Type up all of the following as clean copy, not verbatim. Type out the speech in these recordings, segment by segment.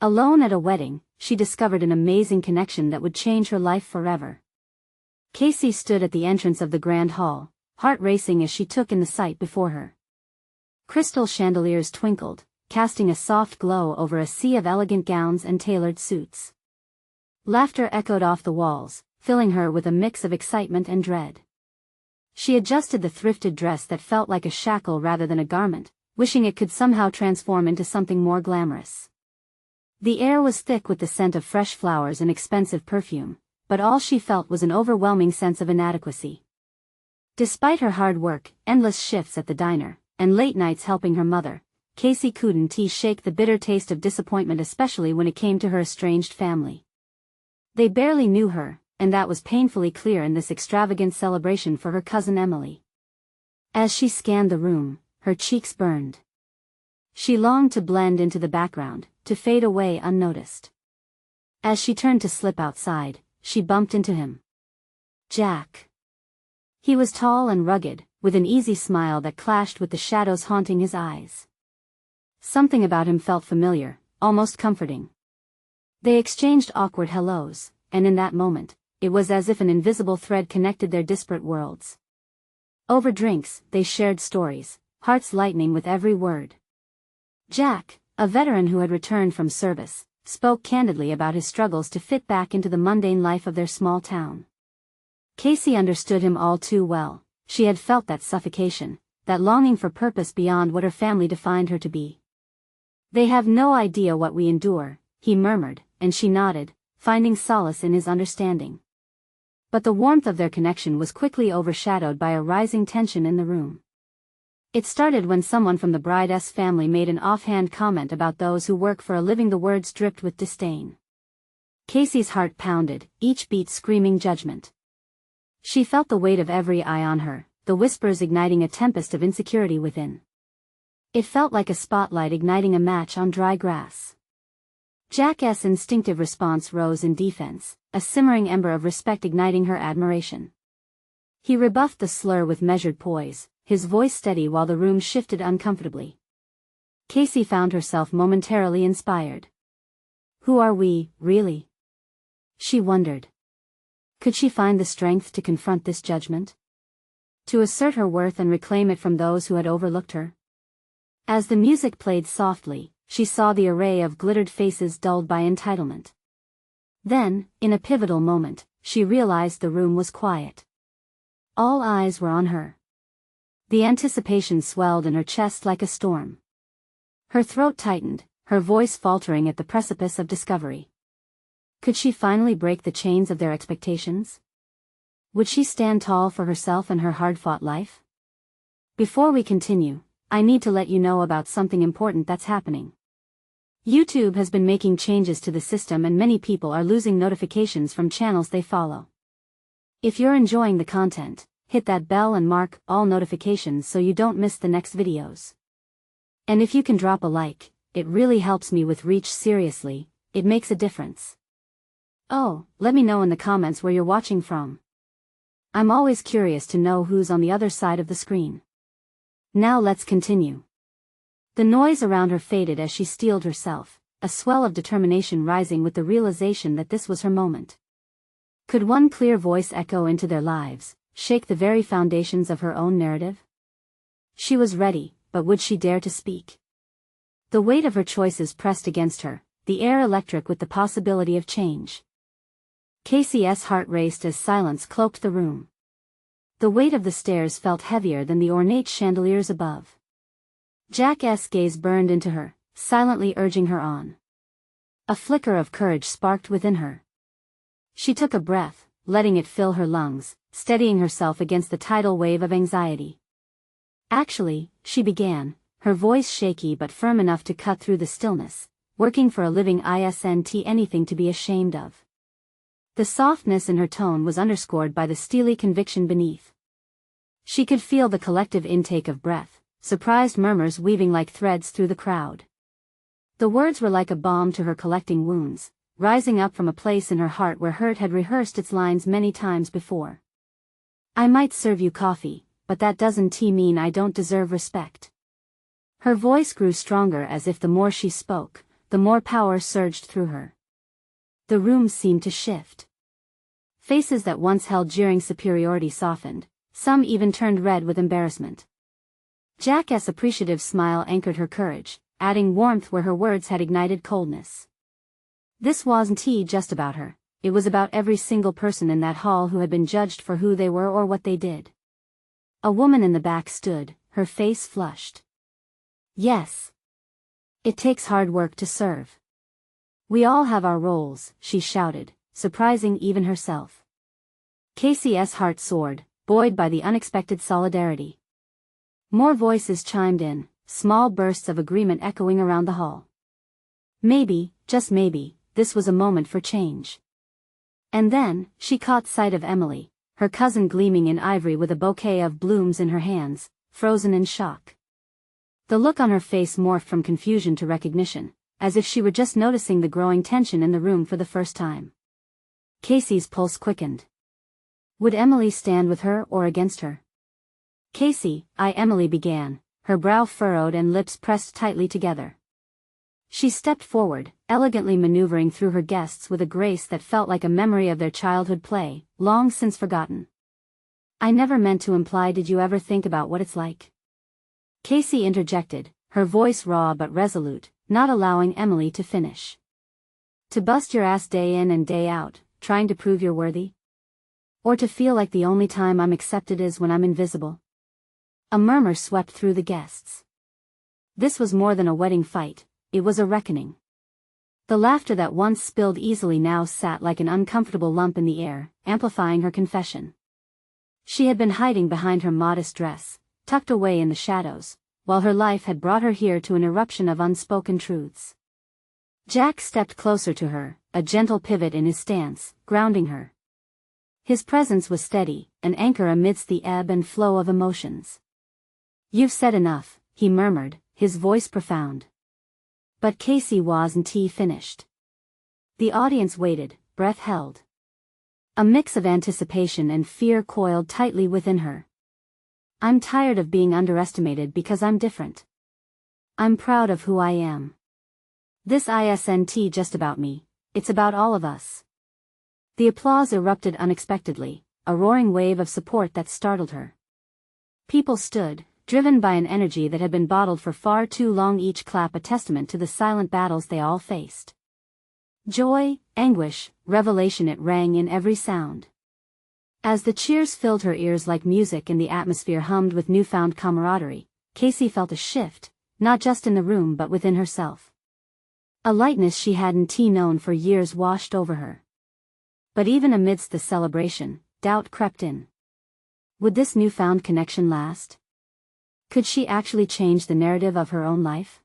Alone at a wedding, she discovered an amazing connection that would change her life forever. Casey stood at the entrance of the grand hall, heart racing as she took in the sight before her. Crystal chandeliers twinkled, casting a soft glow over a sea of elegant gowns and tailored suits. Laughter echoed off the walls, filling her with a mix of excitement and dread. She adjusted the thrifted dress that felt like a shackle rather than a garment, wishing it could somehow transform into something more glamorous. The air was thick with the scent of fresh flowers and expensive perfume, but all she felt was an overwhelming sense of inadequacy. Despite her hard work, endless shifts at the diner, and late nights helping her mother, Casey couldn't shake the bitter taste of disappointment, especially when it came to her estranged family. They barely knew her, and that was painfully clear in this extravagant celebration for her cousin Emily. As she scanned the room, her cheeks burned. She longed to blend into the background, to fade away unnoticed. As she turned to slip outside, she bumped into him. Jack. He was tall and rugged, with an easy smile that clashed with the shadows haunting his eyes. Something about him felt familiar, almost comforting. They exchanged awkward hellos, and in that moment, it was as if an invisible thread connected their disparate worlds. Over drinks, they shared stories, hearts lightening with every word. Jack, a veteran who had returned from service, spoke candidly about his struggles to fit back into the mundane life of their small town. Casey understood him all too well. She had felt that suffocation, that longing for purpose beyond what her family defined her to be. "They have no idea what we endure," he murmured, and she nodded, finding solace in his understanding. But the warmth of their connection was quickly overshadowed by a rising tension in the room. It started when someone from the bride's family made an offhand comment about those who work for a living. The words dripped with disdain. Casey's heart pounded, each beat screaming judgment. She felt the weight of every eye on her, the whispers igniting a tempest of insecurity within. It felt like a spotlight igniting a match on dry grass. Jack's instinctive response rose in defense, a simmering ember of respect igniting her admiration. He rebuffed the slur with measured poise, his voice steady while the room shifted uncomfortably. Casey found herself momentarily inspired. Who are we, really? She wondered. Could she find the strength to confront this judgment? To assert her worth and reclaim it from those who had overlooked her? As the music played softly, she saw the array of glittered faces dulled by entitlement. Then, in a pivotal moment, she realized the room was quiet. All eyes were on her. The anticipation swelled in her chest like a storm. Her throat tightened, her voice faltering at the precipice of discovery. Could she finally break the chains of their expectations? Would she stand tall for herself and her hard-fought life? Before we continue, I need to let you know about something important that's happening. YouTube has been making changes to the system and many people are losing notifications from channels they follow. If you're enjoying the content, hit that bell and mark all notifications so you don't miss the next videos. And if you can drop a like, it really helps me with reach. Seriously, it makes a difference. Oh, let me know in the comments where you're watching from. I'm always curious to know who's on the other side of the screen. Now let's continue. The noise around her faded as she steeled herself, a swell of determination rising with the realization that this was her moment. Could one clear voice echo into their lives, shake the very foundations of her own narrative? She was ready, but would she dare to speak? The weight of her choices pressed against her, the air electric with the possibility of change. Casey's heart raced as silence cloaked the room. The weight of the stairs felt heavier than the ornate chandeliers above. Jack's gaze burned into her, silently urging her on. A flicker of courage sparked within her. She took a breath, letting it fill her lungs, steadying herself against the tidal wave of anxiety. Actually, she began, her voice shaky but firm enough to cut through the stillness, working for a living isn't anything to be ashamed of. The softness in her tone was underscored by the steely conviction beneath. She could feel the collective intake of breath, surprised murmurs weaving like threads through the crowd. The words were like a balm to her collecting wounds, rising up from a place in her heart where hurt had rehearsed its lines many times before. I might serve you coffee, but that doesn't mean I don't deserve respect. Her voice grew stronger as if the more she spoke, the more power surged through her. The room seemed to shift. Faces that once held jeering superiority softened, some even turned red with embarrassment. Jack's appreciative smile anchored her courage, adding warmth where her words had ignited coldness. This wasn't just about her, it was about every single person in that hall who had been judged for who they were or what they did. A woman in the back stood, her face flushed. Yes. It takes hard work to serve. We all have our roles, she shouted, surprising even herself. Casey's heart soared, buoyed by the unexpected solidarity. More voices chimed in, small bursts of agreement echoing around the hall. Maybe, just maybe, this was a moment for change. And then, she caught sight of Emily, her cousin gleaming in ivory with a bouquet of blooms in her hands, frozen in shock. The look on her face morphed from confusion to recognition, as if she were just noticing the growing tension in the room for the first time. Casey's pulse quickened. Would Emily stand with her or against her? Emily began, her brow furrowed and lips pressed tightly together. She stepped forward, elegantly maneuvering through her guests with a grace that felt like a memory of their childhood play, long since forgotten. I never meant to imply. Did you ever think about what it's like? Casey interjected, her voice raw but resolute, not allowing Emily to finish. To bust your ass day in and day out, trying to prove you're worthy? Or to feel like the only time I'm accepted is when I'm invisible? A murmur swept through the guests. This was more than a wedding fight, it was a reckoning. The laughter that once spilled easily now sat like an uncomfortable lump in the air, amplifying her confession. She had been hiding behind her modest dress, tucked away in the shadows, while her life had brought her here to an eruption of unspoken truths. Jack stepped closer to her, a gentle pivot in his stance, grounding her. His presence was steady, an anchor amidst the ebb and flow of emotions. You've said enough, he murmured, his voice profound. But Casey wasn't finished. The audience waited, breath held. A mix of anticipation and fear coiled tightly within her. I'm tired of being underestimated because I'm different. I'm proud of who I am. This isn't just about me, it's about all of us. The applause erupted unexpectedly, a roaring wave of support that startled her. People stood, driven by an energy that had been bottled for far too long, each clap a testament to the silent battles they all faced. Joy, anguish, revelation, it rang in every sound. As the cheers filled her ears like music and the atmosphere hummed with newfound camaraderie, Casey felt a shift, not just in the room but within herself. A lightness she hadn't known for years washed over her. But even amidst the celebration, doubt crept in. Would this newfound connection last? Could she actually change the narrative of her own life?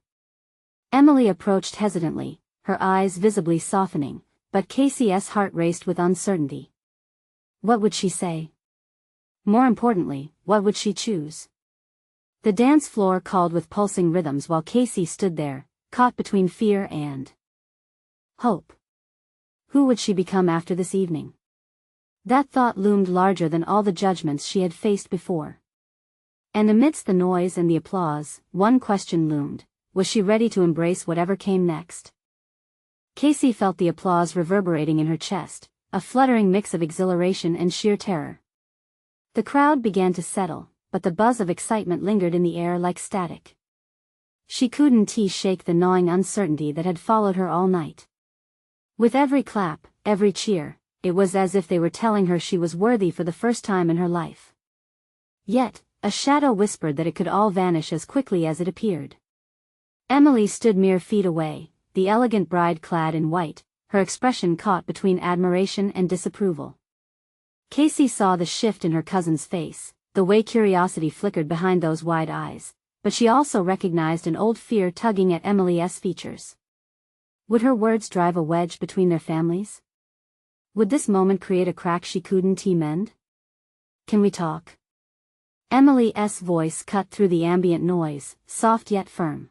Emily approached hesitantly, her eyes visibly softening, but Casey's heart raced with uncertainty. What would she say? More importantly, what would she choose? The dance floor called with pulsing rhythms while Casey stood there, caught between fear and hope. Who would she become after this evening? That thought loomed larger than all the judgments she had faced before. And amidst the noise and the applause, one question loomed: was she ready to embrace whatever came next? Casey felt the applause reverberating in her chest, a fluttering mix of exhilaration and sheer terror. The crowd began to settle, but the buzz of excitement lingered in the air like static. She couldn't shake the gnawing uncertainty that had followed her all night. With every clap, every cheer, it was as if they were telling her she was worthy for the first time in her life. Yet, a shadow whispered that it could all vanish as quickly as it appeared. Emily stood mere feet away, the elegant bride clad in white, her expression caught between admiration and disapproval. Casey saw the shift in her cousin's face, the way curiosity flickered behind those wide eyes, but she also recognized an old fear tugging at Emily's features. Would her words drive a wedge between their families? Would this moment create a crack she couldn't mend? Can we talk? Emily's voice cut through the ambient noise, soft yet firm.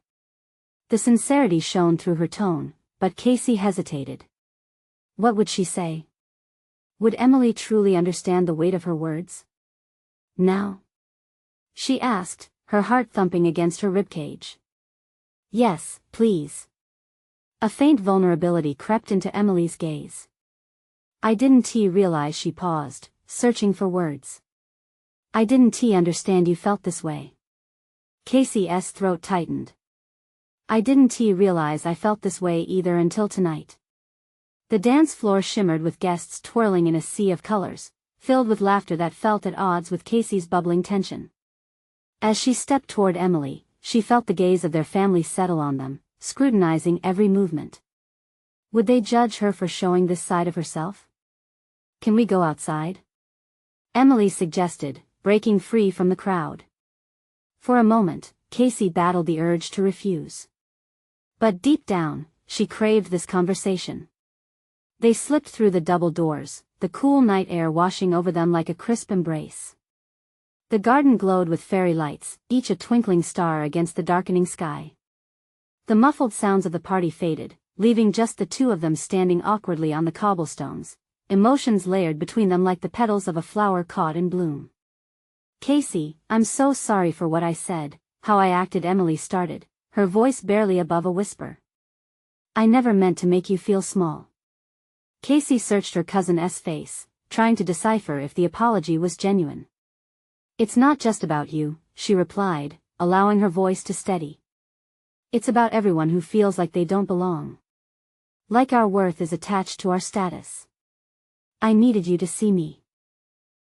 The sincerity shone through her tone, but Casey hesitated. What would she say? Would Emily truly understand the weight of her words? Now? She asked, her heart thumping against her ribcage. Yes, please. A faint vulnerability crept into Emily's gaze. I didn't realize she paused, searching for words. I didn't understand you felt this way. Casey's throat tightened. I didn't realize I felt this way either until tonight. The dance floor shimmered with guests twirling in a sea of colors, filled with laughter that felt at odds with Casey's bubbling tension. As she stepped toward Emily, she felt the gaze of their family settle on them, scrutinizing every movement. Would they judge her for showing this side of herself? Can we go outside? Emily suggested, breaking free from the crowd. For a moment, Casey battled the urge to refuse. But deep down, she craved this conversation. They slipped through the double doors, the cool night air washing over them like a crisp embrace. The garden glowed with fairy lights, each a twinkling star against the darkening sky. The muffled sounds of the party faded, leaving just the two of them standing awkwardly on the cobblestones, emotions layered between them like the petals of a flower caught in bloom. Casey, I'm so sorry for what I said, how I acted. Emily started, her voice barely above a whisper. I never meant to make you feel small. Casey searched her cousin's face, trying to decipher if the apology was genuine. It's not just about you, she replied, allowing her voice to steady. It's about everyone who feels like they don't belong. Like our worth is attached to our status. I needed you to see me.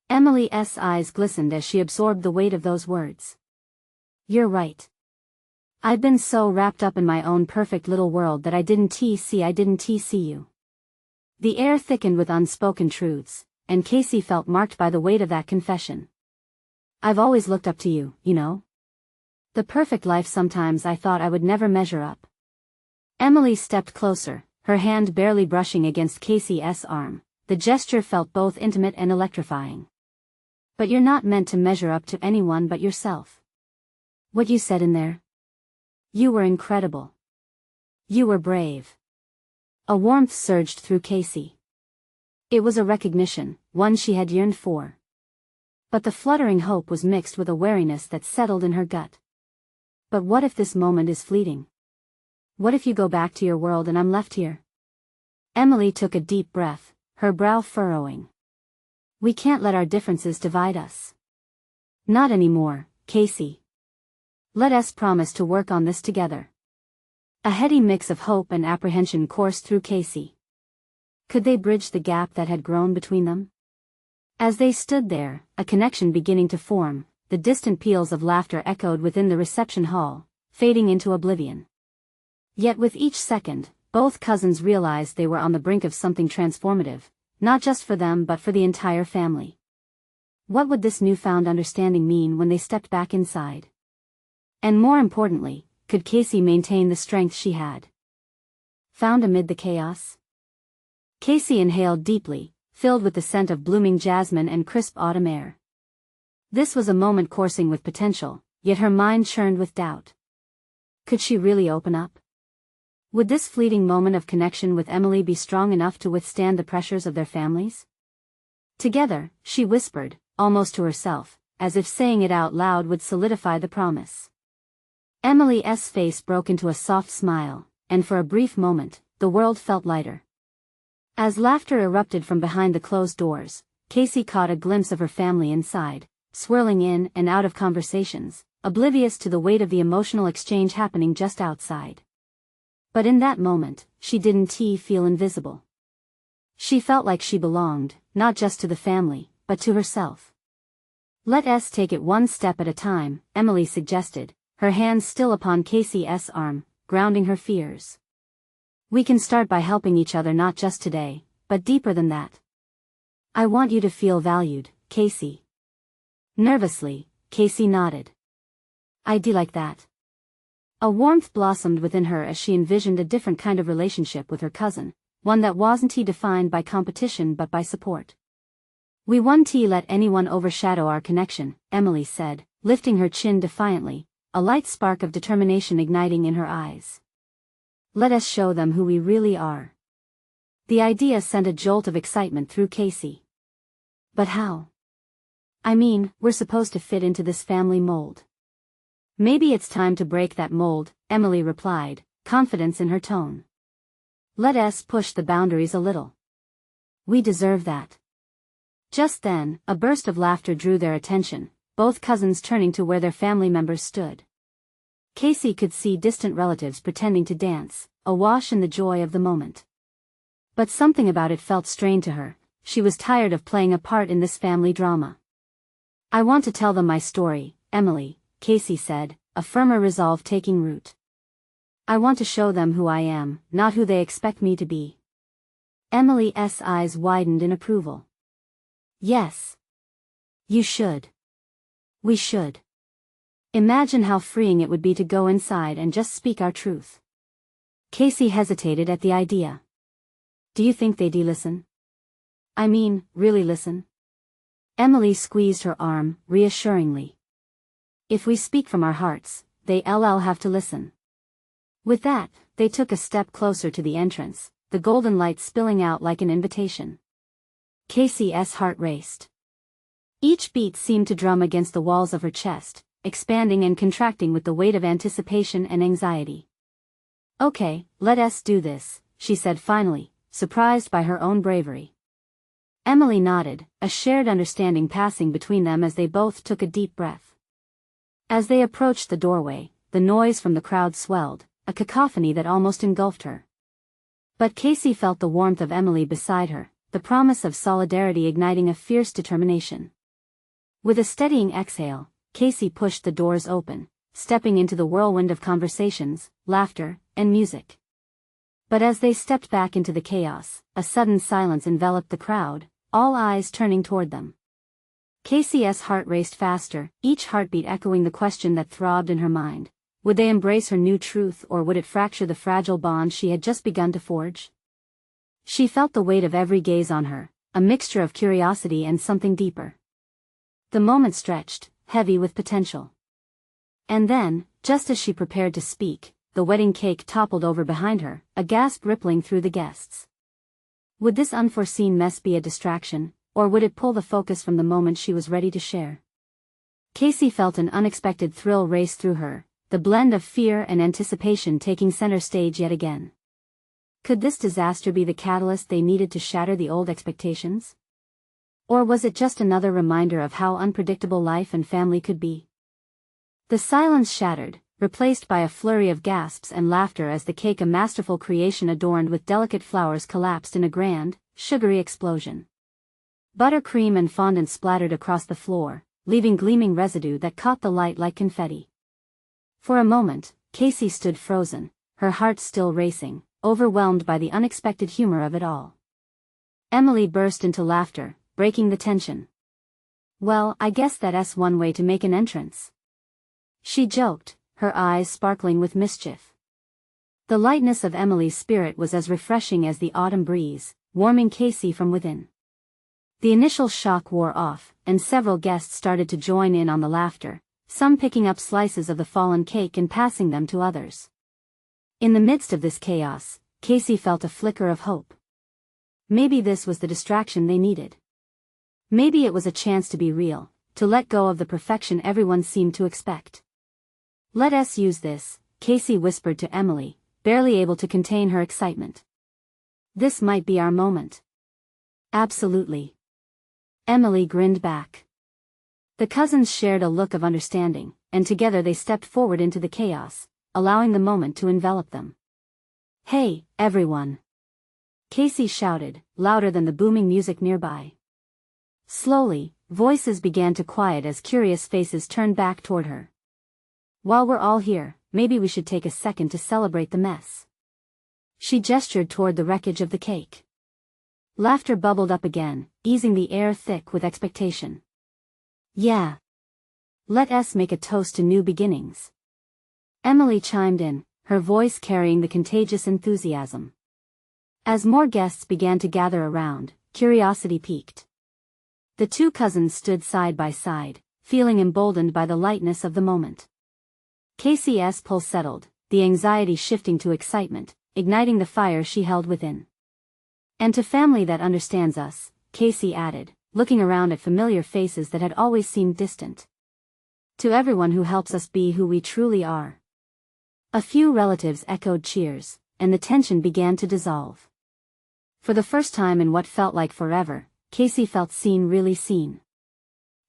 Emily's eyes glistened as she absorbed the weight of those words. You're right. I've been so wrapped up in my own perfect little world that I didn't see you. The air thickened with unspoken truths, and Casey felt marked by the weight of that confession. I've always looked up to you, you know? The perfect life. Sometimes I thought I would never measure up. Emily stepped closer, her hand barely brushing against Casey's arm. The gesture felt both intimate and electrifying. But you're not meant to measure up to anyone but yourself. What you said in there? You were incredible. You were brave. A warmth surged through Casey. It was a recognition, one she had yearned for. But the fluttering hope was mixed with a wariness that settled in her gut. But what if this moment is fleeting? What if you go back to your world and I'm left here? Emily took a deep breath, her brow furrowing. We can't let our differences divide us. Not anymore, Casey. Let us promise to work on this together. A heady mix of hope and apprehension coursed through Casey. Could they bridge the gap that had grown between them? As they stood there, a connection beginning to form, the distant peals of laughter echoed within the reception hall, fading into oblivion. Yet with each second, both cousins realized they were on the brink of something transformative, not just for them but for the entire family. What would this newfound understanding mean when they stepped back inside? And more importantly, could Casey maintain the strength she had found amid the chaos? Casey inhaled deeply, filled with the scent of blooming jasmine and crisp autumn air. This was a moment coursing with potential, yet her mind churned with doubt. Could she really open up? Would this fleeting moment of connection with Emily be strong enough to withstand the pressures of their families? Together, she whispered, almost to herself, as if saying it out loud would solidify the promise. Emily's face broke into a soft smile, and for a brief moment, the world felt lighter. As laughter erupted from behind the closed doors, Casey caught a glimpse of her family inside, swirling in and out of conversations, oblivious to the weight of the emotional exchange happening just outside. But in that moment, she didn't feel invisible. She felt like she belonged, not just to the family, but to herself. Let us take it one step at a time, Emily suggested, her hand still upon Casey's arm, grounding her fears. We can start by helping each other not just today, but deeper than that. I want you to feel valued, Casey. Nervously, Casey nodded. I'd like that. A warmth blossomed within her as she envisioned a different kind of relationship with her cousin, one that wasn't defined by competition but by support. We won't let anyone overshadow our connection, Emily said, lifting her chin defiantly, a light spark of determination igniting in her eyes. Let us show them who we really are. The idea sent a jolt of excitement through Casey. But how? I mean, we're supposed to fit into this family mold. Maybe it's time to break that mold, Emily replied, confidence in her tone. Let us push the boundaries a little. We deserve that. Just then, a burst of laughter drew their attention, both cousins turning to where their family members stood. Casey could see distant relatives pretending to dance, awash in the joy of the moment. But something about it felt strained to her. She was tired of playing a part in this family drama. I want to tell them my story, Emily, Casey said, a firmer resolve taking root. I want to show them who I am, not who they expect me to be. Emily's eyes widened in approval. Yes. You should. We should. Imagine how freeing it would be to go inside and just speak our truth. Casey hesitated at the idea. Do you think they'd listen? I mean, really listen? Emily squeezed her arm, reassuringly. If we speak from our hearts, they'll have to listen. With that, they took a step closer to the entrance, the golden light spilling out like an invitation. Casey's heart raced. Each beat seemed to drum against the walls of her chest, expanding and contracting with the weight of anticipation and anxiety. Okay, let us do this, she said finally, surprised by her own bravery. Emily nodded, a shared understanding passing between them as they both took a deep breath. As they approached the doorway, the noise from the crowd swelled, a cacophony that almost engulfed her. But Casey felt the warmth of Emily beside her, the promise of solidarity igniting a fierce determination. With a steadying exhale, Casey pushed the doors open, stepping into the whirlwind of conversations, laughter, and music. But as they stepped back into the chaos, a sudden silence enveloped the crowd, all eyes turning toward them. Casey's heart raced faster, each heartbeat echoing the question that throbbed in her mind. Would they embrace her new truth, or would it fracture the fragile bond she had just begun to forge? She felt the weight of every gaze on her, a mixture of curiosity and something deeper. The moment stretched, heavy with potential. And then, just as she prepared to speak, the wedding cake toppled over behind her, a gasp rippling through the guests. Would this unforeseen mess be a distraction, or would it pull the focus from the moment she was ready to share? Casey felt an unexpected thrill race through her, the blend of fear and anticipation taking center stage yet again. Could this disaster be the catalyst they needed to shatter the old expectations? Or was it just another reminder of how unpredictable life and family could be? The silence shattered, replaced by a flurry of gasps and laughter as the cake, a masterful creation adorned with delicate flowers, collapsed in a grand, sugary explosion. Buttercream and fondant splattered across the floor, leaving gleaming residue that caught the light like confetti. For a moment, Casey stood frozen, her heart still racing, overwhelmed by the unexpected humor of it all. Emily burst into laughter, breaking the tension. Well, I guess that's one way to make an entrance. She joked, her eyes sparkling with mischief. The lightness of Emily's spirit was as refreshing as the autumn breeze, warming Casey from within. The initial shock wore off, and several guests started to join in on the laughter, some picking up slices of the fallen cake and passing them to others. In the midst of this chaos, Casey felt a flicker of hope. Maybe this was the distraction they needed. Maybe it was a chance to be real, to let go of the perfection everyone seemed to expect. Let us use this, Casey whispered to Emily, barely able to contain her excitement. This might be our moment. Absolutely. Emily grinned back. The cousins shared a look of understanding, and together they stepped forward into the chaos, allowing the moment to envelop them. Hey, everyone! Casey shouted, louder than the booming music nearby. Slowly, voices began to quiet as curious faces turned back toward her. While we're all here, maybe we should take a second to celebrate the mess. She gestured toward the wreckage of the cake. Laughter bubbled up again, easing the air thick with expectation. Yeah. Let us make a toast to new beginnings. Emily chimed in, her voice carrying the contagious enthusiasm. As more guests began to gather around, curiosity piqued. The two cousins stood side by side, feeling emboldened by the lightness of the moment. Casey's pulse settled, the anxiety shifting to excitement, igniting the fire she held within. And to family that understands us, Casey added, looking around at familiar faces that had always seemed distant. To everyone who helps us be who we truly are. A few relatives echoed cheers, and the tension began to dissolve. For the first time in what felt like forever, Casey felt seen, really seen.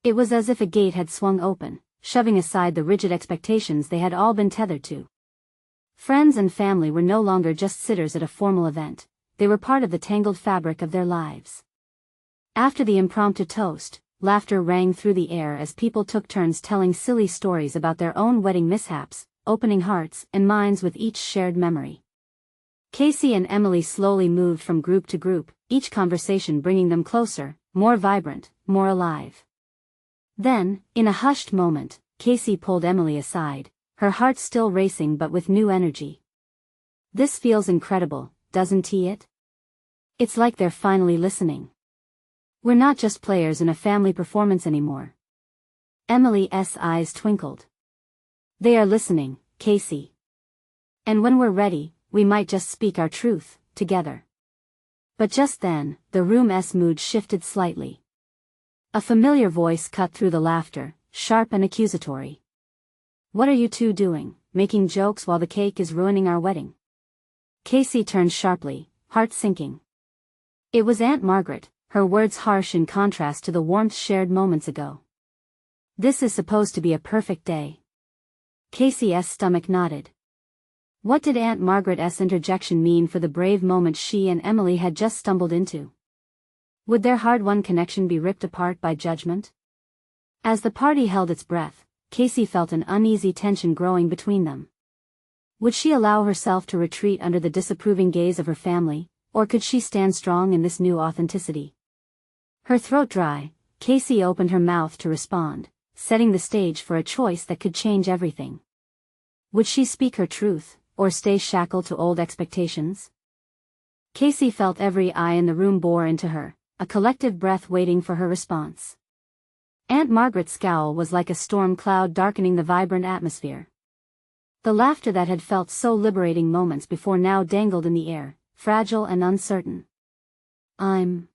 It was as if a gate had swung open, shoving aside the rigid expectations they had all been tethered to. Friends and family were no longer just sitters at a formal event, they were part of the tangled fabric of their lives. After the impromptu toast, laughter rang through the air as people took turns telling silly stories about their own wedding mishaps, opening hearts and minds with each shared memory. Casey and Emily slowly moved from group to group, each conversation bringing them closer, more vibrant, more alive. Then, in a hushed moment, Casey pulled Emily aside, her heart still racing but with new energy. "This feels incredible, doesn't it? It's like they're finally listening. We're not just players in a family performance anymore." Emily's eyes twinkled. "They are listening, Casey. And when we're ready, we might just speak our truth, together." But just then, the room's mood shifted slightly. A familiar voice cut through the laughter, sharp and accusatory. "What are you two doing, making jokes while the cake is ruining our wedding?" Casey turned sharply, heart sinking. It was Aunt Margaret, her words harsh in contrast to the warmth shared moments ago. "This is supposed to be a perfect day." Casey's stomach nodded. What did Aunt Margaret's interjection mean for the brave moment she and Emily had just stumbled into? Would their hard-won connection be ripped apart by judgment? As the party held its breath, Casey felt an uneasy tension growing between them. Would she allow herself to retreat under the disapproving gaze of her family, or could she stand strong in this new authenticity? Her throat dry, Casey opened her mouth to respond, setting the stage for a choice that could change everything. Would she speak her truth, or stay shackled to old expectations? Casey felt every eye in the room bore into her, a collective breath waiting for her response. Aunt Margaret's scowl was like a storm cloud darkening the vibrant atmosphere. The laughter that had felt so liberating moments before now dangled in the air, fragile and uncertain. I'm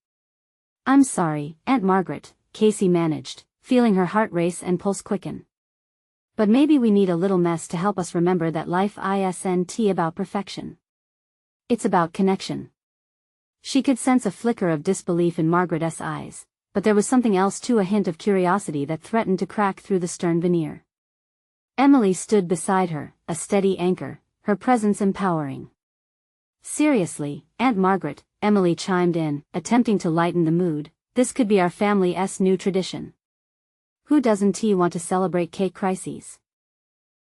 sorry, Aunt Margaret," Casey managed, feeling her heart race and pulse quicken. "But maybe we need a little mess to help us remember that life isn't about perfection. It's about connection." She could sense a flicker of disbelief in Margaret's eyes, but there was something else too, a hint of curiosity that threatened to crack through the stern veneer. Emily stood beside her, a steady anchor, her presence empowering. "Seriously, Aunt Margaret," Emily chimed in, attempting to lighten the mood, "this could be our family's new tradition. Who doesn't want to celebrate cake crises?"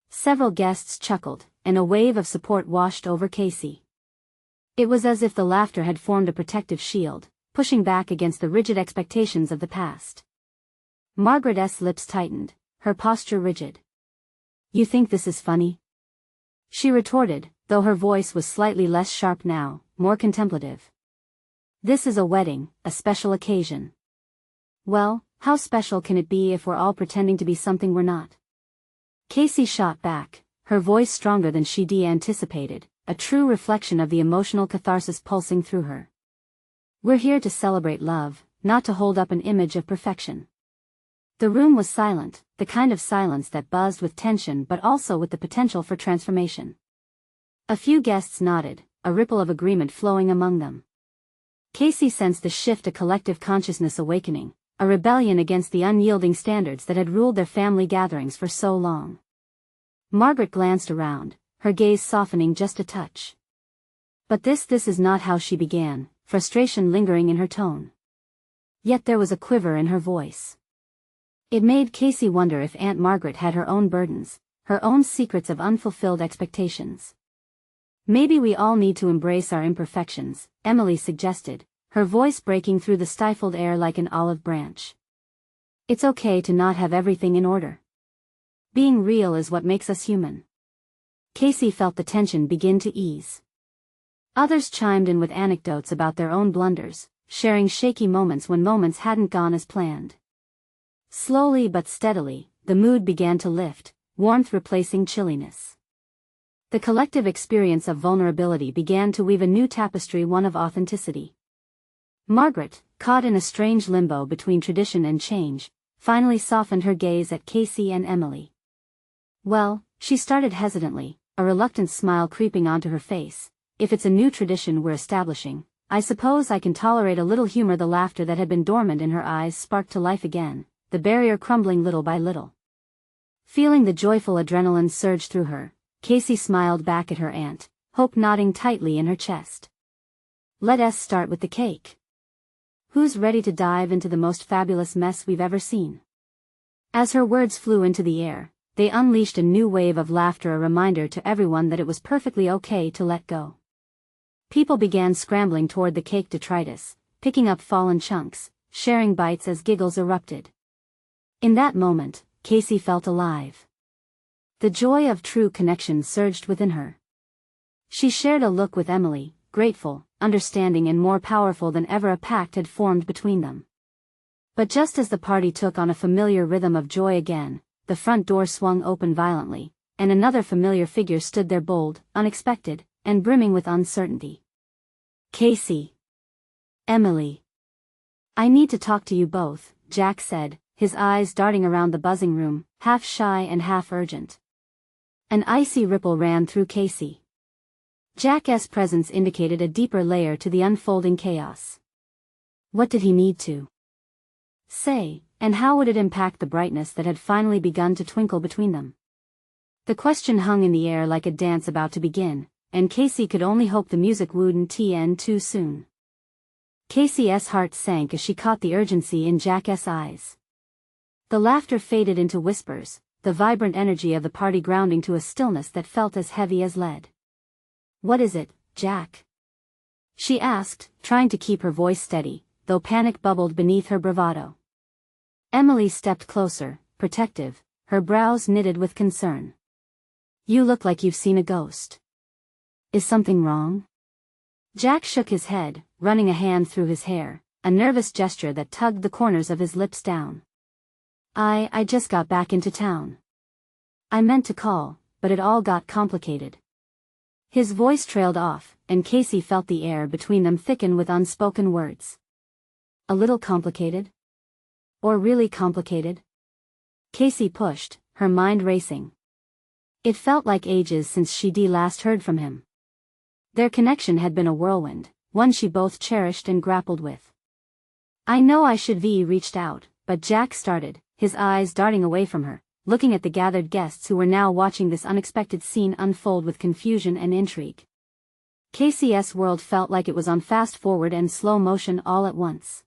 Several guests chuckled, and a wave of support washed over Casey. It was as if the laughter had formed a protective shield, pushing back against the rigid expectations of the past. Margaret's lips tightened, her posture rigid. "You think this is funny?" she retorted, though her voice was slightly less sharp now, more contemplative. "This is a wedding, a special occasion." "Well, how special can it be if we're all pretending to be something we're not?" Casey shot back, her voice stronger than she'd anticipated, a true reflection of the emotional catharsis pulsing through her. "We're here to celebrate love, not to hold up an image of perfection." The room was silent, the kind of silence that buzzed with tension but also with the potential for transformation. A few guests nodded, a ripple of agreement flowing among them. Casey sensed the shift, a collective consciousness awakening, a rebellion against the unyielding standards that had ruled their family gatherings for so long. Margaret glanced around, her gaze softening just a touch. But this is not how she began, frustration lingering in her tone. Yet there was a quiver in her voice. It made Casey wonder if Aunt Margaret had her own burdens, her own secrets of unfulfilled expectations. "Maybe we all need to embrace our imperfections," Emily suggested, her voice breaking through the stifled air like an olive branch. "It's okay to not have everything in order. Being real is what makes us human." Casey felt the tension begin to ease. Others chimed in with anecdotes about their own blunders, sharing shaky moments when moments hadn't gone as planned. Slowly but steadily, the mood began to lift, warmth replacing chilliness. The collective experience of vulnerability began to weave a new tapestry, one of authenticity. Margaret, caught in a strange limbo between tradition and change, finally softened her gaze at Casey and Emily. "Well," she started hesitantly, a reluctant smile creeping onto her face, if it's a new tradition we're establishing, I suppose I can tolerate a little humor." The laughter that had been dormant in her eyes sparked to life again, the barrier crumbling little by little. Feeling the joyful adrenaline surge through her, Casey smiled back at her aunt, hope nodding tightly in her chest. "Let us start with the cake. Who's ready to dive into the most fabulous mess we've ever seen?" As her words flew into the air, they unleashed a new wave of laughter, a reminder to everyone that it was perfectly okay to let go. People began scrambling toward the cake detritus, picking up fallen chunks, sharing bites as giggles erupted. In that moment, Casey felt alive. The joy of true connection surged within her. She shared a look with Emily, grateful, understanding, and more powerful than ever a pact had formed between them. But just as the party took on a familiar rhythm of joy again, the front door swung open violently, and another familiar figure stood there, bold, unexpected, and brimming with uncertainty. "Casey. Emily. I need to talk to you both," Jack said, his eyes darting around the buzzing room, half shy and half urgent. An icy ripple ran through Casey. Jack's presence indicated a deeper layer to the unfolding chaos. What did he need to say, and how would it impact the brightness that had finally begun to twinkle between them? The question hung in the air like a dance about to begin, and Casey could only hope the music wouldn't end too soon. Casey's heart sank as she caught the urgency in Jack's eyes. The laughter faded into whispers, the vibrant energy of the party grounding to a stillness that felt as heavy as lead. "What is it, Jack?" she asked, trying to keep her voice steady, though panic bubbled beneath her bravado. Emily stepped closer, protective, her brows knitted with concern. "You look like you've seen a ghost. Is something wrong?" Jack shook his head, running a hand through his hair, a nervous gesture that tugged the corners of his lips down. I just got back into town. I meant to call, but it all got complicated." His voice trailed off, and Casey felt the air between them thicken with unspoken words. "A little complicated? Or really complicated?" Casey pushed, her mind racing. It felt like ages since she'd last heard from him. Their connection had been a whirlwind, one she both cherished and grappled with. "I know I should have reached out," but Jack started, his eyes darting away from her, looking at the gathered guests who were now watching this unexpected scene unfold with confusion and intrigue. Casey's world felt like it was on fast forward and slow motion all at once.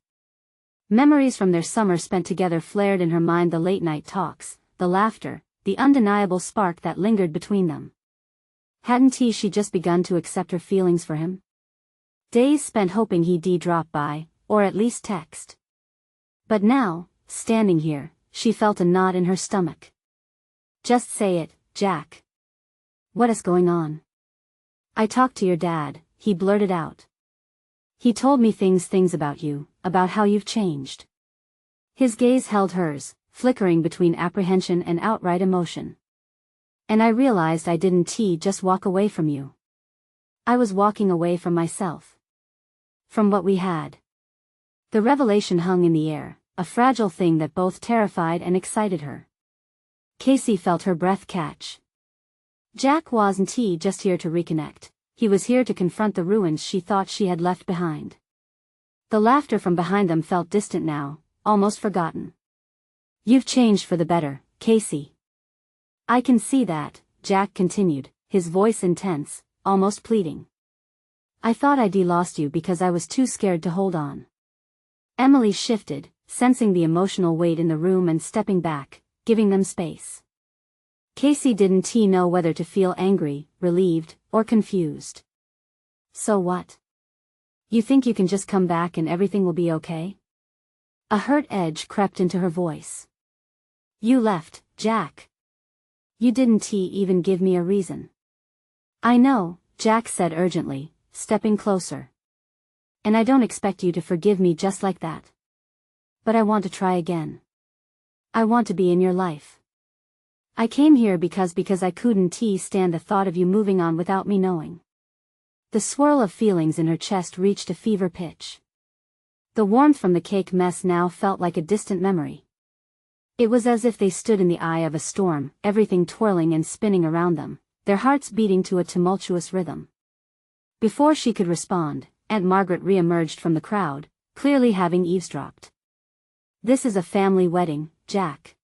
Memories from their summer spent together flared in her mind, the late-night talks, the laughter, the undeniable spark that lingered between them. Hadn't she just begun to accept her feelings for him? Days spent hoping he'd drop by, or at least text. But now, standing here, she felt a knot in her stomach. "Just say it, Jack. What is going on?" "I talked to your dad," he blurted out. "He told me things about you, about how you've changed." His gaze held hers, flickering between apprehension and outright emotion. "And I realized I didn't just walk away from you. I was walking away from myself. From what we had." The revelation hung in the air, a fragile thing that both terrified and excited her. Casey felt her breath catch. Jack wasn't just here to reconnect, he was here to confront the ruins she thought she had left behind. The laughter from behind them felt distant now, almost forgotten. "You've changed for the better, Casey." "I can see that," Jack continued, his voice intense, almost pleading. "I thought I'd lost you because I was too scared to hold on." Emily shifted, sensing the emotional weight in the room and stepping back, giving them space. Casey didn't know whether to feel angry, relieved, or confused. "So what? You think you can just come back and everything will be okay?" A hurt edge crept into her voice. "You left, Jack. You didn't even give me a reason." "I know," Jack said urgently, stepping closer. "And I don't expect you to forgive me just like that. But I want to try again. I want to be in your life. I came here because I couldn't stand the thought of you moving on without me knowing." The swirl of feelings in her chest reached a fever pitch. The warmth from the cake mess now felt like a distant memory. It was as if they stood in the eye of a storm, everything twirling and spinning around them, their hearts beating to a tumultuous rhythm. Before she could respond, Aunt Margaret re-emerged from the crowd, clearly having eavesdropped. "This is a family wedding, Jack.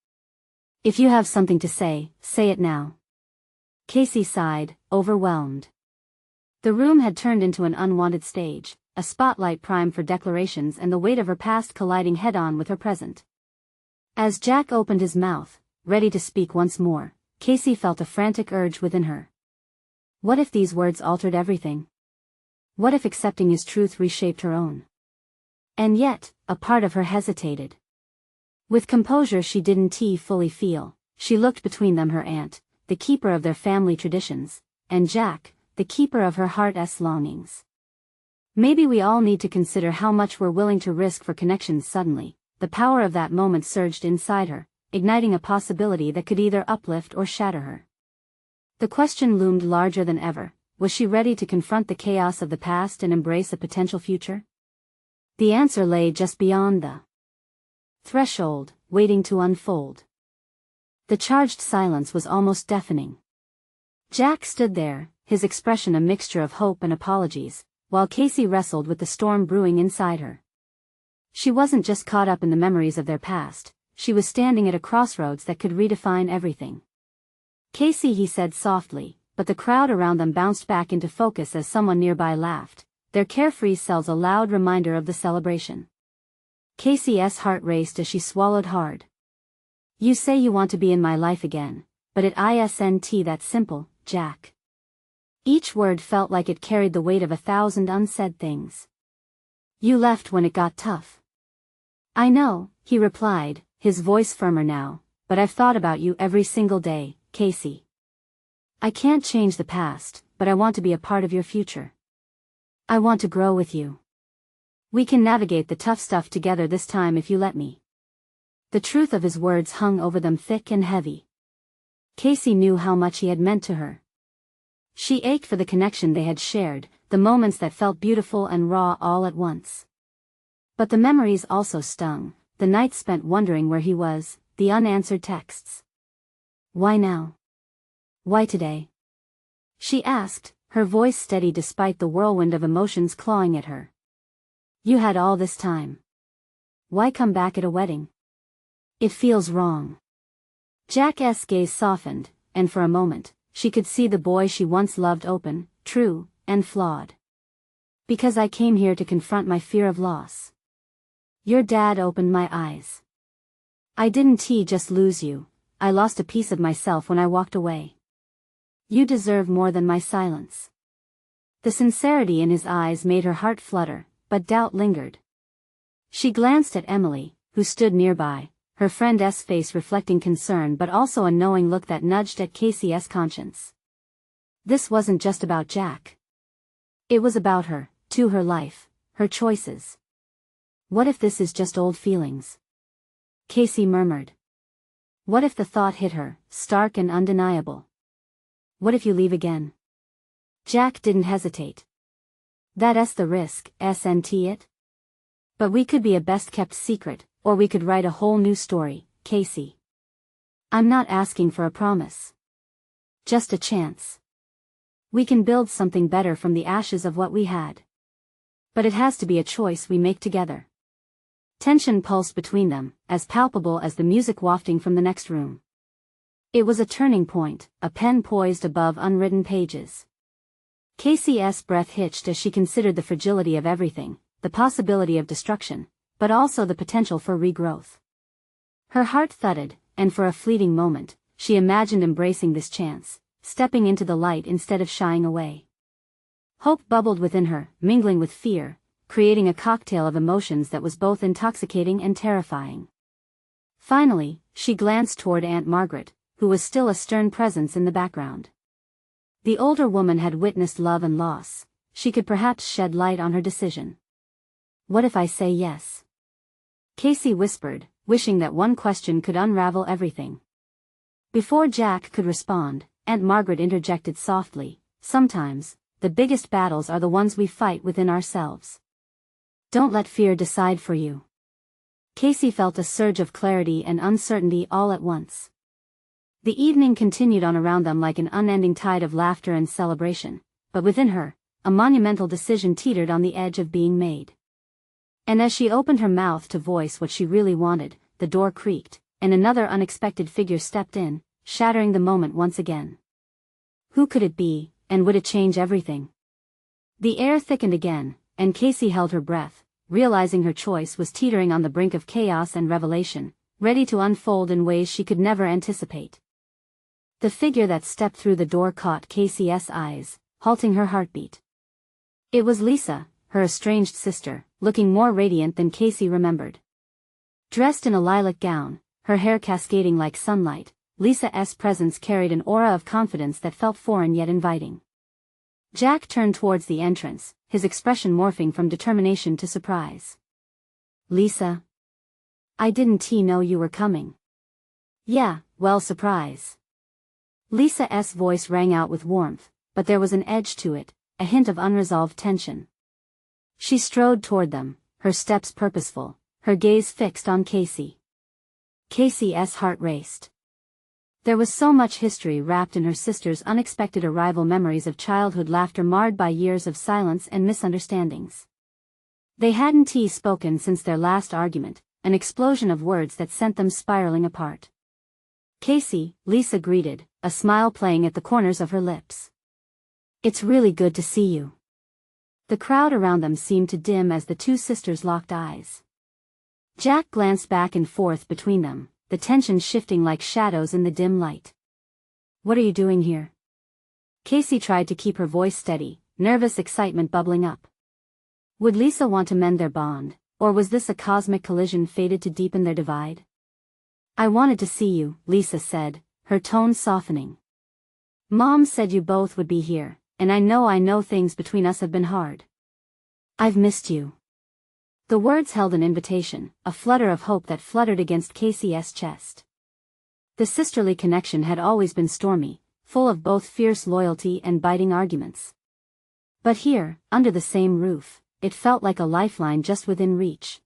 If you have something to say, say it now." Casey sighed, overwhelmed. The room had turned into an unwanted stage, a spotlight primed for declarations and the weight of her past colliding head-on with her present. As Jack opened his mouth, ready to speak once more, Casey felt a frantic urge within her. What if these words altered everything? What if accepting his truth reshaped her own? And yet, a part of her hesitated. With composure she didn't fully feel, she looked between them, her aunt, the keeper of their family traditions, and Jack, the keeper of her heart's longings. Maybe we all need to consider how much we're willing to risk for connections. Suddenly, the power of that moment surged inside her, igniting a possibility that could either uplift or shatter her. The question loomed larger than ever: was she ready to confront the chaos of the past and embrace a potential future? The answer lay just beyond the threshold, waiting to unfold. The charged silence was almost deafening. Jack stood there, his expression a mixture of hope and apologies, while Casey wrestled with the storm brewing inside her. She wasn't just caught up in the memories of their past, she was standing at a crossroads that could redefine everything. "Casey," he said softly, but the crowd around them bounced back into focus as someone nearby laughed, their carefree selves a loud reminder of the celebration. Casey's heart raced as she swallowed hard. "You say you want to be in my life again, but it isn't that simple, Jack." Each word felt like it carried the weight of 1,000 unsaid things. "You left when it got tough." "I know," he replied, his voice firmer now, "but I've thought about you every single day, Casey. I can't change the past, but I want to be a part of your future. I want to grow with you. We can navigate the tough stuff together this time if you let me." The truth of his words hung over them thick and heavy. Casey knew how much he had meant to her. She ached for the connection they had shared, the moments that felt beautiful and raw all at once. But the memories also stung, the nights spent wondering where he was, the unanswered texts. "Why now? Why today?" she asked, her voice steady despite the whirlwind of emotions clawing at her. "You had all this time. Why come back at a wedding? It feels wrong." Jack's gaze softened, and for a moment, she could see the boy she once loved open, true, and flawed. "Because I came here to confront my fear of loss. Your dad opened my eyes. I didn't just lose you, I lost a piece of myself when I walked away. You deserve more than my silence." The sincerity in his eyes made her heart flutter, but doubt lingered. She glanced at Emily, who stood nearby, her friend's face reflecting concern but also a knowing look that nudged at Casey's conscience. This wasn't just about Jack. It was about her, too, her life, her choices. "What if this is just old feelings?" Casey murmured. What if the thought hit her, stark and undeniable? "What if you leave again?" Jack didn't hesitate. "That's the risk, isn't it? But we could be a best-kept secret, or we could write a whole new story, Casey. I'm not asking for a promise. Just a chance. We can build something better from the ashes of what we had. But it has to be a choice we make together." Tension pulsed between them, as palpable as the music wafting from the next room. It was a turning point, a pen poised above unwritten pages. Casey's breath hitched as she considered the fragility of everything, the possibility of destruction, but also the potential for regrowth. Her heart thudded, and for a fleeting moment, she imagined embracing this chance, stepping into the light instead of shying away. Hope bubbled within her, mingling with fear, creating a cocktail of emotions that was both intoxicating and terrifying. Finally, she glanced toward Aunt Margaret, who was still a stern presence in the background. The older woman had witnessed love and loss, she could perhaps shed light on her decision. "What if I say yes?" Casey whispered, wishing that one question could unravel everything. Before Jack could respond, Aunt Margaret interjected softly, "Sometimes, the biggest battles are the ones we fight within ourselves. Don't let fear decide for you." Casey felt a surge of clarity and uncertainty all at once. The evening continued on around them like an unending tide of laughter and celebration, but within her, a monumental decision teetered on the edge of being made. And as she opened her mouth to voice what she really wanted, the door creaked, and another unexpected figure stepped in, shattering the moment once again. Who could it be, and would it change everything? The air thickened again, and Casey held her breath, realizing her choice was teetering on the brink of chaos and revelation, ready to unfold in ways she could never anticipate. The figure that stepped through the door caught Casey's eyes, halting her heartbeat. It was Lisa, her estranged sister, looking more radiant than Casey remembered. Dressed in a lilac gown, her hair cascading like sunlight, Lisa's presence carried an aura of confidence that felt foreign yet inviting. Jack turned towards the entrance, his expression morphing from determination to surprise. Lisa? I didn't know you were coming. Yeah, well, surprise. Lisa's voice rang out with warmth, but there was an edge to it, a hint of unresolved tension. She strode toward them, her steps purposeful, her gaze fixed on Casey. Casey's heart raced. There was so much history wrapped in her sister's unexpected arrival, memories of childhood laughter marred by years of silence and misunderstandings. They hadn't spoken since their last argument, an explosion of words that sent them spiraling apart. Casey, Lisa greeted, a smile playing at the corners of her lips. It's really good to see you. The crowd around them seemed to dim as the two sisters locked eyes. Jack glanced back and forth between them, the tension shifting like shadows in the dim light. What are you doing here? Casey tried to keep her voice steady, nervous excitement bubbling up. Would Lisa want to mend their bond, or was this a cosmic collision fated to deepen their divide? I wanted to see you, Lisa said, her tone softening. Mom said you both would be here, and I know things between us have been hard. I've missed you. The words held an invitation, a flutter of hope that fluttered against Casey's chest. The sisterly connection had always been stormy, full of both fierce loyalty and biting arguments. But here, under the same roof, it felt like a lifeline just within reach.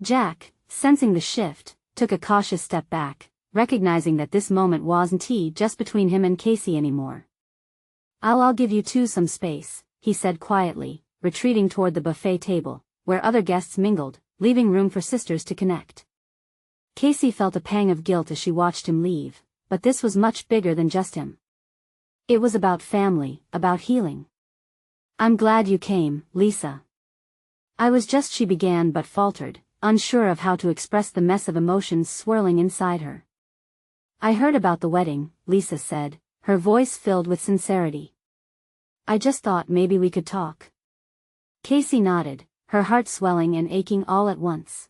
Jack, sensing the shift, took a cautious step back, recognizing that this moment wasn't just between him and Casey anymore. I'll give you two some space, he said quietly, retreating toward the buffet table, where other guests mingled, leaving room for sisters to connect. Casey felt a pang of guilt as she watched him leave, but this was much bigger than just him. It was about family, about healing. I'm glad you came, Lisa. I was just, she began but faltered, unsure of how to express the mess of emotions swirling inside her. I heard about the wedding, Lisa said, her voice filled with sincerity. I just thought maybe we could talk. Casey nodded, her heart swelling and aching all at once.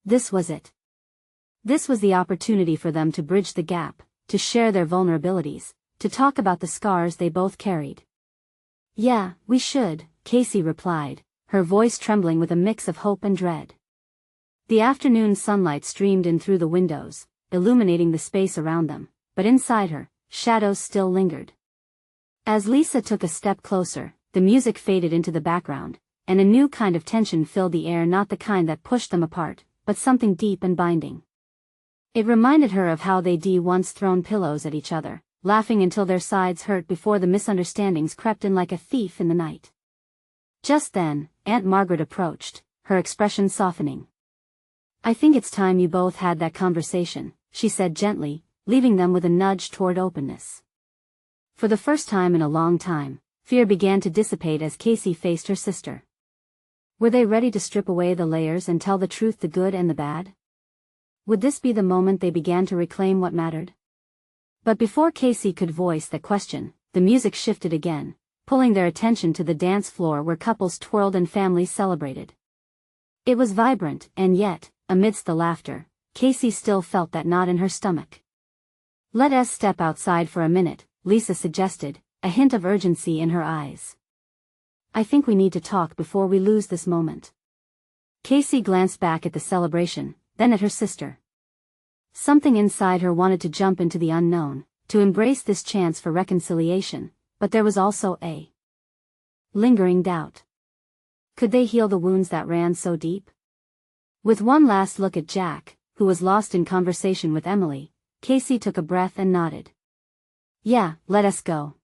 This was it. This was the opportunity for them to bridge the gap, to share their vulnerabilities, to talk about the scars they both carried. Yeah, we should, Casey replied, her voice trembling with a mix of hope and dread. The afternoon sunlight streamed in through the windows, illuminating the space around them, but inside her, shadows still lingered. As Lisa took a step closer, the music faded into the background, and a new kind of tension filled the air, not the kind that pushed them apart, but something deep and binding. It reminded her of how they'd once thrown pillows at each other, laughing until their sides hurt before the misunderstandings crept in like a thief in the night. Just then, Aunt Margaret approached, her expression softening. I think it's time you both had that conversation, she said gently, leaving them with a nudge toward openness. For the first time in a long time, fear began to dissipate as Casey faced her sister. Were they ready to strip away the layers and tell the truth, the good and the bad? Would this be the moment they began to reclaim what mattered? But before Casey could voice that question, the music shifted again, pulling their attention to the dance floor where couples twirled and families celebrated. It was vibrant, and yet, amidst the laughter, Casey still felt that knot in her stomach. Let us step outside for a minute, Lisa suggested, a hint of urgency in her eyes. I think we need to talk before we lose this moment. Casey glanced back at the celebration, then at her sister. Something inside her wanted to jump into the unknown, to embrace this chance for reconciliation, but there was also a lingering doubt. Could they heal the wounds that ran so deep? With one last look at Jack, who was lost in conversation with Emily, Casey took a breath and nodded. Yeah, let us go.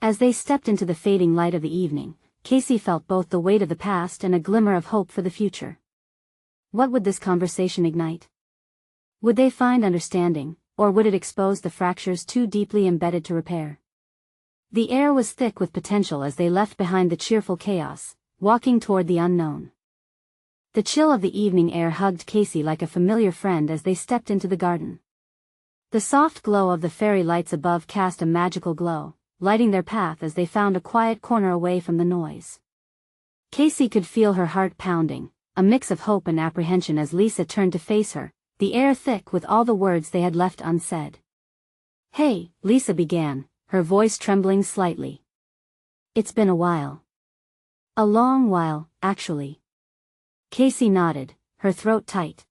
As they stepped into the fading light of the evening, Casey felt both the weight of the past and a glimmer of hope for the future. What would this conversation ignite? Would they find understanding, or would it expose the fractures too deeply embedded to repair? The air was thick with potential as they left behind the cheerful chaos, walking toward the unknown. The chill of the evening air hugged Casey like a familiar friend as they stepped into the garden. The soft glow of the fairy lights above cast a magical glow, lighting their path as they found a quiet corner away from the noise. Casey could feel her heart pounding, a mix of hope and apprehension as Lisa turned to face her, the air thick with all the words they had left unsaid. "Hey," Lisa began, her voice trembling slightly. "It's been a while." "A long while, actually." Casey nodded, her throat tight.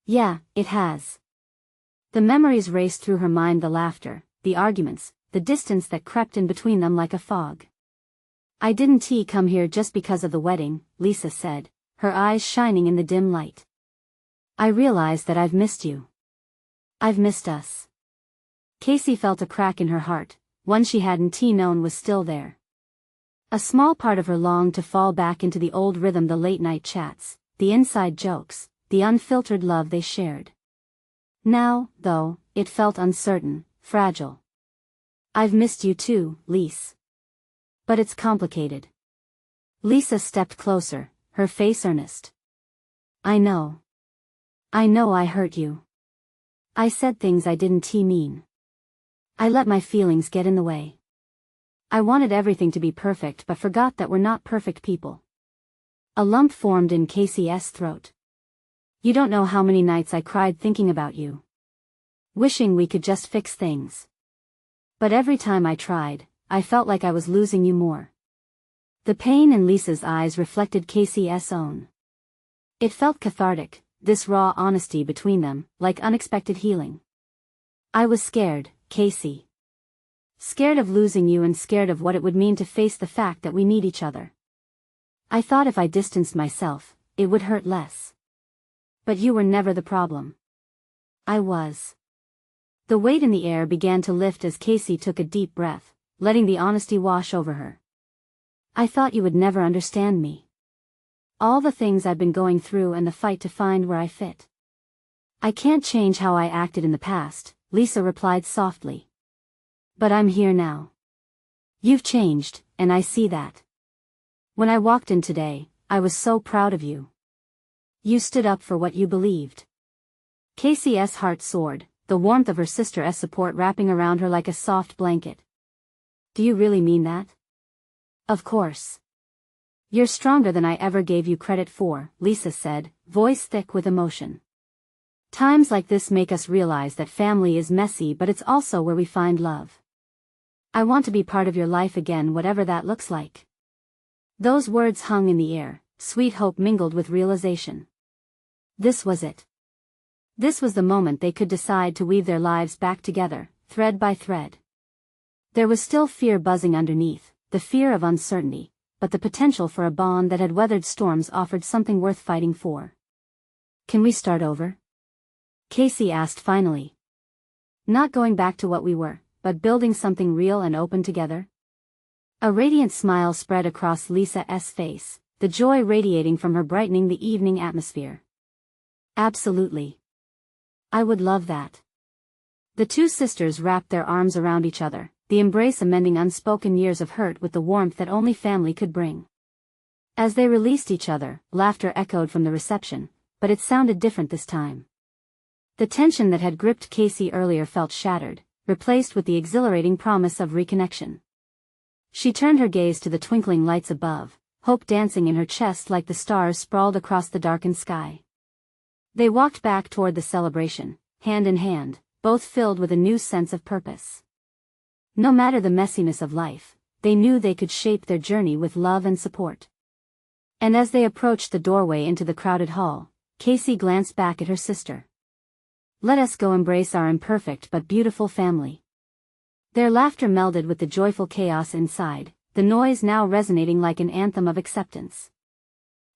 "Yeah, it has." The memories raced through her mind, the laughter, the arguments, the distance that crept in between them like a fog. "I didn't come here just because of the wedding," Lisa said, her eyes shining in the dim light. "I realize that I've missed you. I've missed us." Casey felt a crack in her heart, one she hadn't known was still there. A small part of her longed to fall back into the old rhythm, the late-night chats, the inside jokes, the unfiltered love they shared. Now, though, it felt uncertain, fragile. "I've missed you too, Lise. But it's complicated." Lisa stepped closer, her face earnest. "I know. I know I hurt you. I said things I didn't mean. I let my feelings get in the way. I wanted everything to be perfect but forgot that we're not perfect people." A lump formed in Casey's throat. "You don't know how many nights I cried thinking about you. Wishing we could just fix things. But every time I tried, I felt like I was losing you more." The pain in Lisa's eyes reflected Casey's own. It felt cathartic, this raw honesty between them, like unexpected healing. "I was scared, Casey. Scared of losing you and scared of what it would mean to face the fact that we need each other. I thought if I distanced myself, it would hurt less. But you were never the problem. I was." The weight in the air began to lift as Casey took a deep breath, letting the honesty wash over her. "I thought you would never understand me. All the things I've been going through and the fight to find where I fit. I can't change how I acted in the past," Lisa replied softly. "But I'm here now. You've changed, and I see that. When I walked in today, I was so proud of you. You stood up for what you believed." Casey's heart soared, the warmth of her sister's support wrapping around her like a soft blanket. "Do you really mean that?" "Of course. You're stronger than I ever gave you credit for," Lisa said, voice thick with emotion. "Times like this make us realize that family is messy, but it's also where we find love. I want to be part of your life again, whatever that looks like." Those words hung in the air, sweet hope mingled with realization. This was it. This was the moment they could decide to weave their lives back together, thread by thread. There was still fear buzzing underneath, the fear of uncertainty, but the potential for a bond that had weathered storms offered something worth fighting for. "Can we start over?" Casey asked finally. "Not going back to what we were, but building something real and open together?" A radiant smile spread across Lisa's face, the joy radiating from her brightening the evening atmosphere. "Absolutely. I would love that." The two sisters wrapped their arms around each other, the embrace amending unspoken years of hurt with the warmth that only family could bring. As they released each other, laughter echoed from the reception, but it sounded different this time. The tension that had gripped Casey earlier felt shattered, replaced with the exhilarating promise of reconnection. She turned her gaze to the twinkling lights above, hope dancing in her chest like the stars sprawled across the darkened sky. They walked back toward the celebration, hand in hand, both filled with a new sense of purpose. No matter the messiness of life, they knew they could shape their journey with love and support. And as they approached the doorway into the crowded hall, Casey glanced back at her sister. "Let us go embrace our imperfect but beautiful family." Their laughter melded with the joyful chaos inside, the noise now resonating like an anthem of acceptance.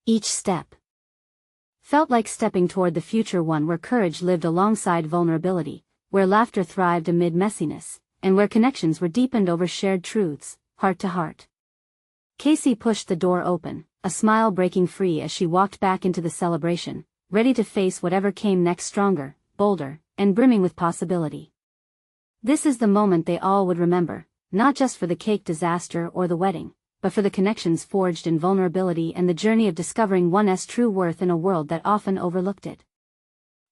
Each step felt like stepping toward the future, one where courage lived alongside vulnerability, where laughter thrived amid messiness, and where connections were deepened over shared truths, heart to heart. Casey pushed the door open, a smile breaking free as she walked back into the celebration, ready to face whatever came next, stronger, bolder, and brimming with possibility. This is the moment they all would remember, not just for the cake disaster or the wedding, but for the connections forged in vulnerability and the journey of discovering one's true worth in a world that often overlooked it.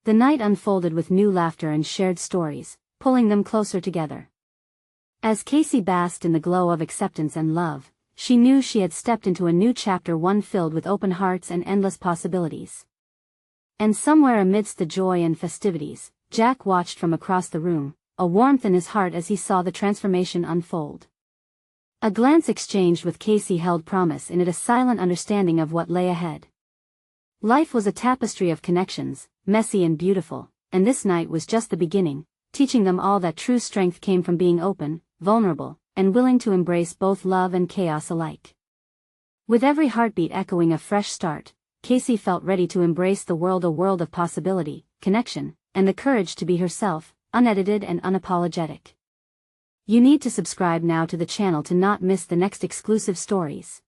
The night unfolded with new laughter and shared stories, pulling them closer together. As Casey basked in the glow of acceptance and love, she knew she had stepped into a new chapter, one filled with open hearts and endless possibilities. And somewhere amidst the joy and festivities, Jack watched from across the room, a warmth in his heart as he saw the transformation unfold. A glance exchanged with Casey held promise in it, a silent understanding of what lay ahead. Life was a tapestry of connections, messy and beautiful, and this night was just the beginning, teaching them all that true strength came from being open, vulnerable, and willing to embrace both love and chaos alike. With every heartbeat echoing a fresh start, Casey felt ready to embrace the world, a world of possibility, connection, and the courage to be herself, unedited and unapologetic. You need to subscribe now to the channel to not miss the next exclusive stories.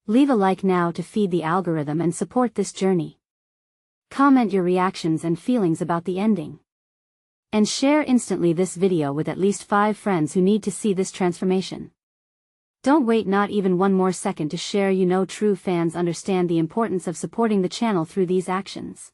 Leave a like now to feed the algorithm and support this journey. Comment your reactions and feelings about the ending. And share instantly this video with at least 5 friends who need to see this transformation. Don't wait not even one more second to share. True fans understand the importance of supporting the channel through these actions.